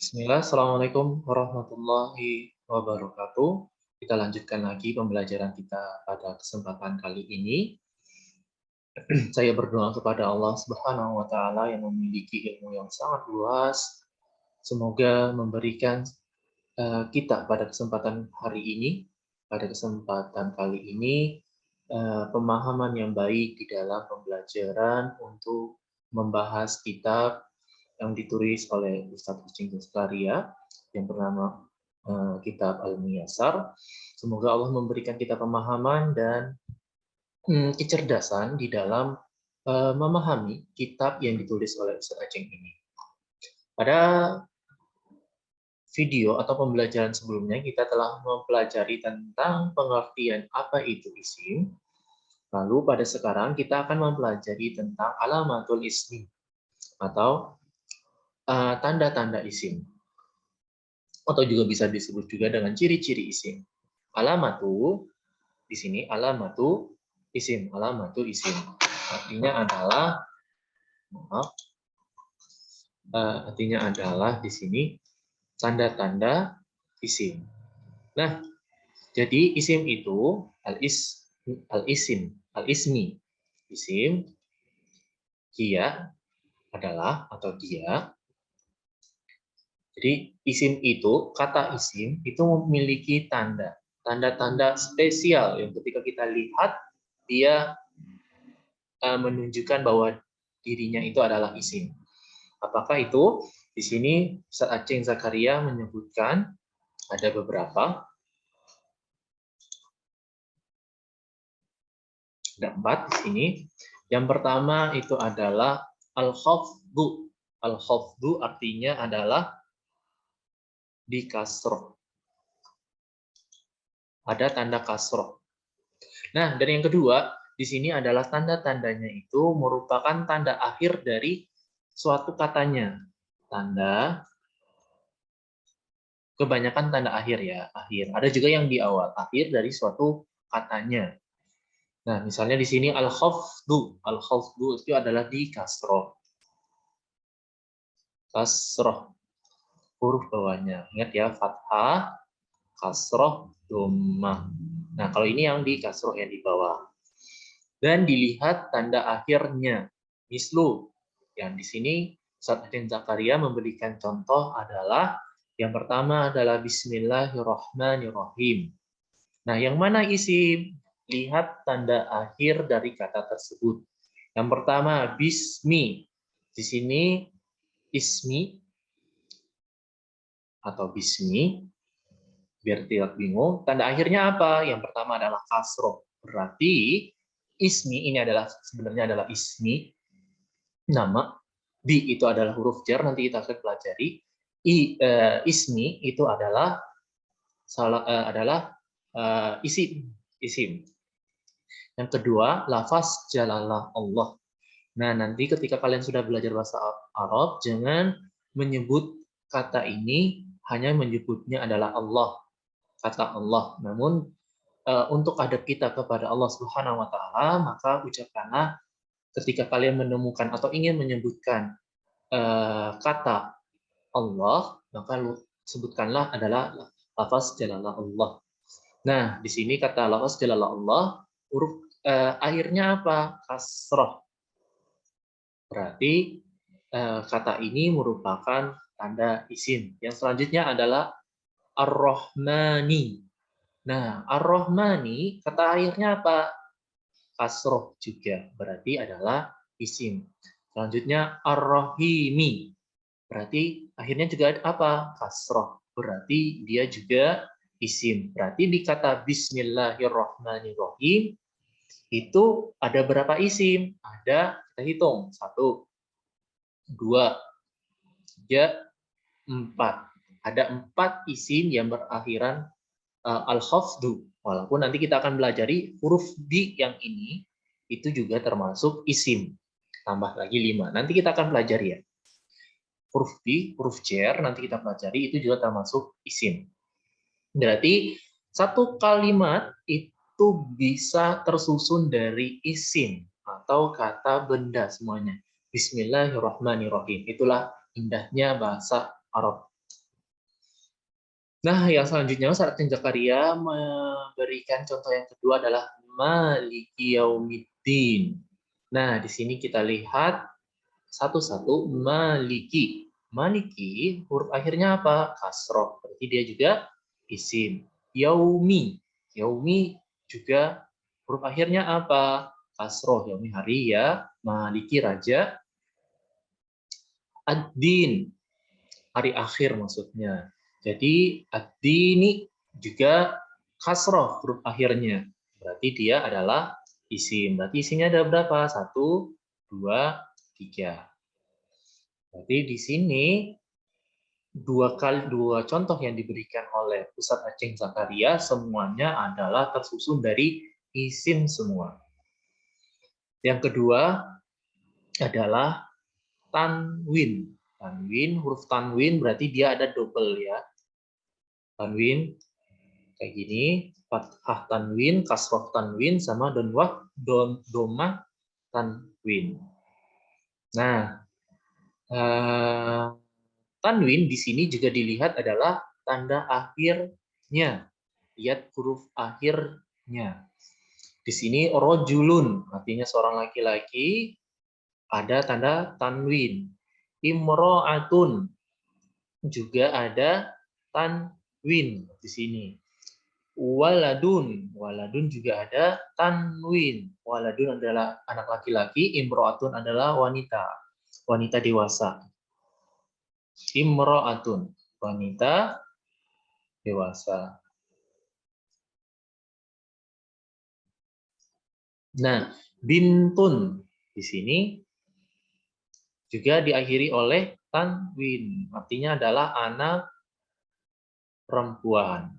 Bismillah, Assalamualaikum warahmatullahi wabarakatuh. Kita lanjutkan lagi pembelajaran kita pada kesempatan kali ini. Saya berdoa kepada Allah Subhanahu wa Ta'ala yang memiliki ilmu yang sangat luas. Semoga memberikan kita pada kesempatan hari ini, pada kesempatan kali ini, pemahaman yang baik di dalam pembelajaran untuk membahas kitab yang ditulis oleh Ustadz Kucing Zakaria yang bernama Kitab Al-Muyassar. Semoga Allah memberikan kita pemahaman dan kecerdasan di dalam memahami kitab yang ditulis oleh Ustadz Aceng ini. Pada video atau pembelajaran sebelumnya kita telah mempelajari tentang pengertian apa itu isim. Lalu pada sekarang kita akan mempelajari tentang alamatul ismi atau tanda-tanda isim, atau juga bisa disebut juga dengan ciri-ciri isim. Alamatu di sini alamatu isim, alamatu isim artinya adalah artinya adalah di sini tanda-tanda isim. Nah, jadi isim itu al-ismi, isim dia adalah atau dia. Jadi isim itu, kata isim itu memiliki tanda-tanda spesial yang ketika kita lihat dia menunjukkan bahwa dirinya itu adalah isim. Apakah itu? Di sini Ustaz Aceng Zakaria menyebutkan ada beberapa, ada 4 di sini. Yang pertama itu adalah al-khafdu. Al-khafdu artinya adalah di kasroh. Ada tanda kasroh. Nah, dan yang kedua, di sini adalah tanda-tandanya itu merupakan tanda akhir dari suatu katanya. Kebanyakan tanda akhir ya, akhir. Ada juga yang di awal, akhir dari suatu katanya. Nah, misalnya di sini al-khafdu. Al-khafdu itu adalah di kasroh. Kasroh. Huruf bawahnya. Ingat ya, fathah, kasroh, dhammah. Nah, kalau ini yang di kasroh yang di bawah. Dan dilihat tanda akhirnya. Mislu. Yang di sini Ustaz Aceng Zakaria memberikan contoh adalah yang pertama adalah Bismillahirrahmanirrahim. Nah, yang mana isim? Lihat tanda akhir dari kata tersebut. Yang pertama bismi. Di sini ismi atau bismi, biar tidak bingung, tanda akhirnya apa? Yang pertama adalah kasroh. Berarti ismi ini adalah sebenarnya adalah ismi, nama. Bi itu adalah huruf jar, nanti kita akan pelajari. Ismi itu adalah isim. Yang kedua, lafaz jalalah Allah. Nah, nanti ketika kalian sudah belajar bahasa Arab, jangan menyebut kata ini hanya menyebutnya adalah Allah, kata Allah. Namun untuk adab kita kepada Allah Subhanahu wa Ta'ala, maka ucapkanlah ketika kalian menemukan atau ingin menyebutkan kata Allah, maka sebutkanlah adalah lafaz jalalah Allah. Nah, di sini kata lafaz jalalah Allah, huruf akhirnya apa? Kasroh. Berarti kata ini merupakan tanda isim. Yang selanjutnya adalah ar-Rahmani. Nah, ar-Rahmani, kata akhirnya apa? Kasroh juga. Berarti adalah isim. Selanjutnya ar-Rahimi. Berarti akhirnya juga apa? Kasroh. Berarti dia juga isim. Berarti di kata Bismillahirrahmanirrahim itu ada berapa isim? Ada, kita hitung. 1, 2, 3, 4. Ada 4 isim yang berakhiran al-khafdu. Walaupun nanti kita akan belajari huruf di yang ini itu juga termasuk isim. Tambah lagi 5. Nanti kita akan pelajari ya. Huruf di, huruf jar nanti kita pelajari itu juga termasuk isim. Berarti satu kalimat itu bisa tersusun dari isim atau kata benda semuanya. Bismillahirrahmanirrahim. Itulah indahnya bahasa Arab. Nah, yang selanjutnya Ustaz Zakaria memberikan contoh yang kedua adalah Maliki Yaumiddin. Nah, di sini kita lihat satu-satu Maliki. Maliki huruf akhirnya apa? Kasroh. Berarti dia juga isim. Yaumi. Yaumi juga huruf akhirnya apa? Kasroh. Yaumi hari ya. Maliki raja. Ad-din. Hari akhir maksudnya. Jadi ad-dini juga kasroh huruf akhirnya. Berarti dia adalah isim. Berarti isimnya ada berapa? 1, 2, 3. Berarti di sini dua contoh yang diberikan oleh Ustadz Aceh Zakaria semuanya adalah tersusun dari isim semua. Yang kedua adalah tanwin. Tanwin, huruf tanwin berarti dia ada double ya. Tanwin kayak gini, fathah tanwin, kasroh tanwin, sama domah tanwin. Nah, tanwin di sini juga dilihat adalah tanda akhirnya. Lihat huruf akhirnya. Di sini rojulun, artinya seorang laki-laki, ada tanda tanwin. Imro'atun, juga ada tanwin di sini. Waladun, waladun juga ada tanwin. Waladun adalah anak laki-laki, imro'atun adalah wanita, wanita dewasa. Imro'atun, wanita dewasa. Nah, bintun di sini juga diakhiri oleh tanwin, artinya adalah anak perempuan.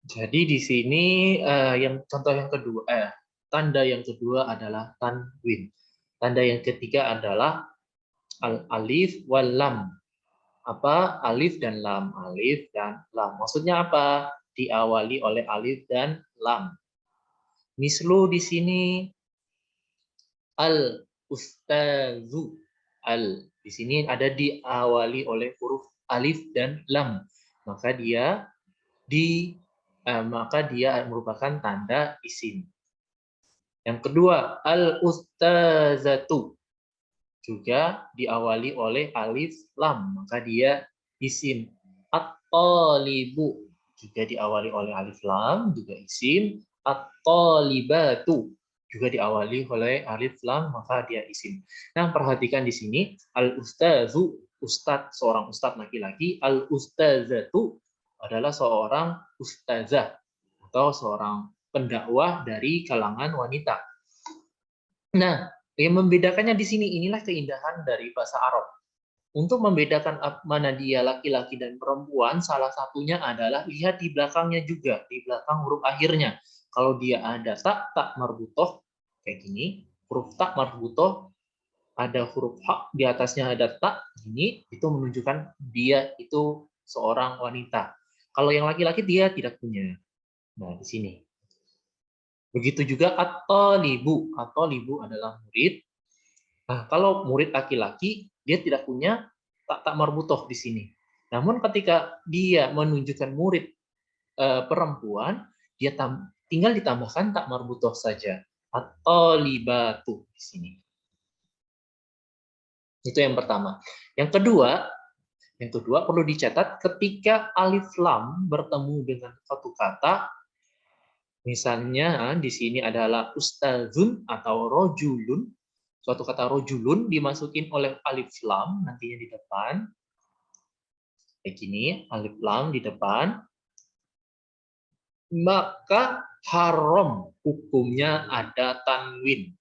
Jadi di sini yang contoh yang kedua, tanda yang kedua adalah tanwin. Tanda yang ketiga adalah alif wal lam. Apa? Alif dan lam. Alif dan lam. Maksudnya apa? Diawali oleh alif dan lam. Mislu di sini al ustazu. Al di sini ada diawali oleh huruf alif dan lam. Maka dia merupakan tanda isim. Yang kedua, al-ustazatu. Juga diawali oleh alif lam, maka dia isim. At-talibu. Juga diawali oleh alif lam, juga isim. At-talibatu. Juga diawali oleh alif lam, maka dia isim. Nah, perhatikan di sini, al-ustazu, ustadz, seorang ustadz laki-laki. Al-ustazatu adalah seorang ustazah atau seorang pendakwah dari kalangan wanita. Nah, yang membedakannya di sini inilah keindahan dari bahasa Arab. Untuk membedakan mana dia laki-laki dan perempuan, salah satunya adalah lihat di belakangnya juga, di belakang huruf akhirnya. Kalau dia ada tak marbutoh kayak gini, huruf tak marbutoh, ada huruf hak di atasnya ada tak, ini itu menunjukkan dia itu seorang wanita. Kalau yang laki-laki dia tidak punya. Nah, di sini. Begitu juga at-talibu adalah murid. Nah, kalau murid laki-laki, dia tidak punya tak marbutoh di sini. Namun ketika dia menunjukkan murid perempuan, dia tinggal ditambahkan tak marbutoh saja. At-talibatu di sini. Itu yang pertama. Yang kedua perlu dicatat ketika alif lam bertemu dengan satu kata, misalnya di sini adalah ustazun atau rojulun. Suatu kata rojulun dimasukin oleh alif lam nantinya di depan. Kayak gini, alif lam di depan. Maka haram hukumnya ada tanwin.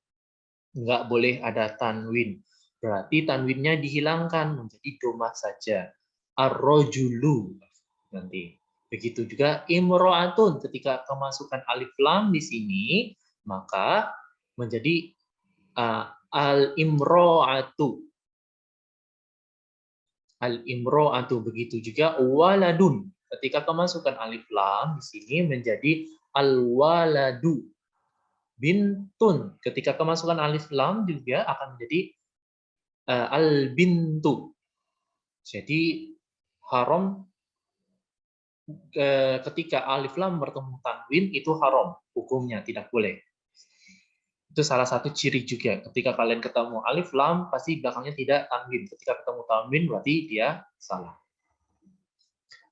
Nggak boleh ada tanwin. Berarti tanwinnya dihilangkan menjadi domah saja. Ar-rojulu nanti. Begitu juga imro'atun, ketika kemasukan alif lam di sini, maka menjadi al-imro'atu. Al-imro'atu, begitu juga waladun. Ketika kemasukan alif lam di sini menjadi al-waladu. Bintun, ketika kemasukan alif lam juga akan menjadi al-bintu. Jadi haram ketika alif lam bertemu tanwin itu haram hukumnya, tidak boleh. Itu salah satu ciri juga. Ketika kalian ketemu alif lam pasti belakangnya tidak tanwin. Ketika ketemu tanwin berarti dia salah.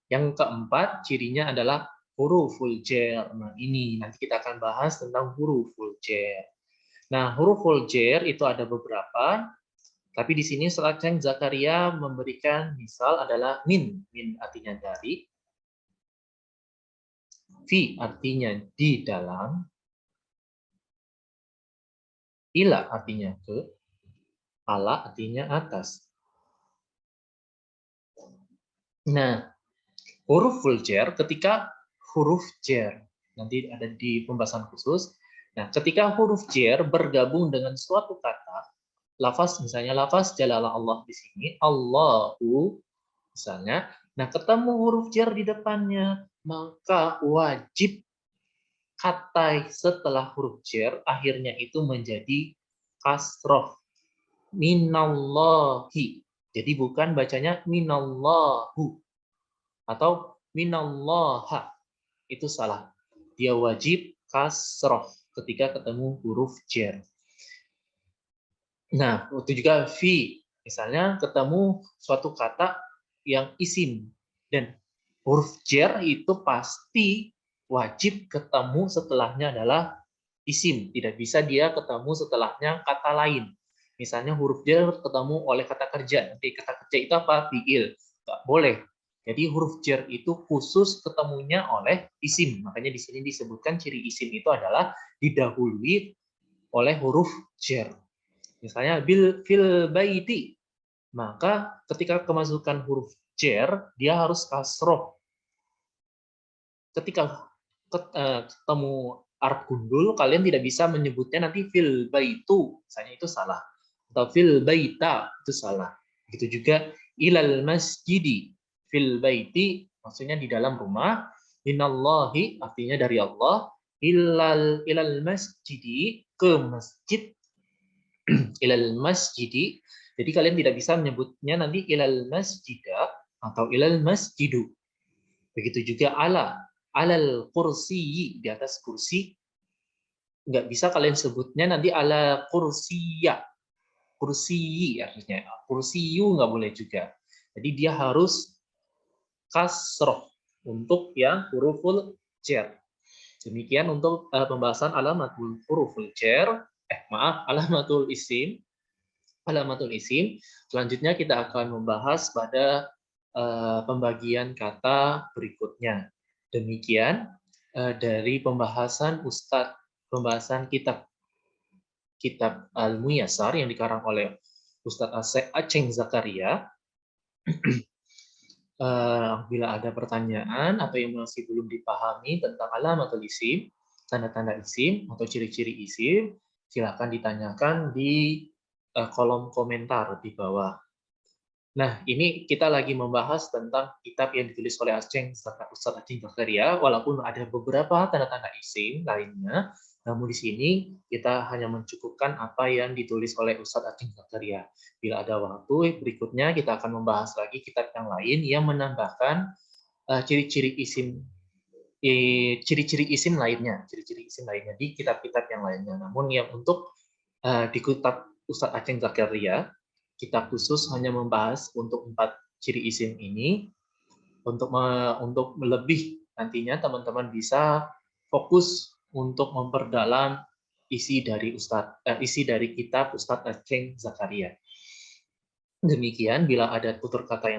Yang keempat cirinya adalah huruful jar. Nah, ini nanti kita akan bahas tentang huruful jar. Nah, huruful jar itu ada beberapa. Tapi di sini Aceng Zakaria memberikan misal adalah min. Min artinya dari. Fi artinya di dalam. Ila artinya ke. Ala artinya atas. Nah, huruf full jar ketika huruf jar. Nanti ada di pembahasan khusus. Nah, ketika huruf jar bergabung dengan suatu kata, lafaz misalnya lafaz jalalah Allah di sini, Allahu misalnya. Nah, ketemu huruf jar di depannya, maka wajib kata setelah huruf jar akhirnya itu menjadi kasroh minallahi. Jadi bukan bacanya minallahu atau minallaha. Itu salah. Dia wajib kasroh ketika ketemu huruf jar. Nah, itu juga fi. Misalnya ketemu suatu kata yang isim. Dan huruf jar itu pasti wajib ketemu setelahnya adalah isim. Tidak bisa dia ketemu setelahnya kata lain. Misalnya huruf jar ketemu oleh kata kerja. Nanti kata kerja itu apa? Fi'il. Nggak boleh. Jadi huruf jar itu khusus ketemunya oleh isim. Makanya di sini disebutkan ciri isim itu adalah didahului oleh huruf jar. Misalnya fil baiti. Maka ketika kemasukan huruf jar, dia harus kasroh. Ketika ketemu Arab gundul, kalian tidak bisa menyebutnya nanti fil baitu, misalnya itu salah. Atau fil baita, itu salah. Begitu juga ilal masjidi, fil baiti, maksudnya di dalam rumah, minallahi, artinya dari Allah, ilal masjidi, ke masjid, ilal masjidi, jadi kalian tidak bisa menyebutnya nanti ilal masjida, atau ilal masjidu. Begitu juga alal kursi, di atas kursi, nggak bisa kalian sebutnya nanti ala kursiya, kursi artinya, kursiyu nggak boleh juga. Jadi dia harus kasroh untuk yang huruful jar. Demikian untuk pembahasan alamatul huruful jar, alamatul isim. Alamatul isim. Selanjutnya kita akan membahas pada pembagian kata berikutnya. Demikian dari pembahasan pembahasan kitab Al-Muyassar yang dikarang oleh Ustadz Aceng Zakaria. Bila ada pertanyaan atau yang masih belum dipahami tentang alamatul isim, tanda-tanda isim atau ciri-ciri isim, silakan ditanyakan di kolom komentar di bawah. Nah, ini kita lagi membahas tentang kitab yang ditulis oleh Ustadz Aceng Zakaria, walaupun ada beberapa tanda-tanda isim lainnya, namun di sini kita hanya mencukupkan apa yang ditulis oleh Ustadz Aceng Zakaria. Bila ada waktu, berikutnya kita akan membahas lagi kitab yang lain yang menambahkan ciri-ciri isim lainnya, ciri-ciri isim lainnya di kitab-kitab yang lainnya. Namun yang untuk di kitab Ustadz Aceng Zakaria, kita khusus hanya membahas untuk 4 ciri isim ini. Untuk lebih nantinya teman-teman bisa fokus untuk memperdalam isi dari kitab Ustadz Aceng Zakaria. Demikian, bila ada tutur kata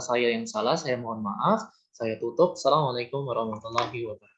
saya yang salah, saya mohon maaf. Saya tutup. Assalamualaikum warahmatullahi wabarakatuh.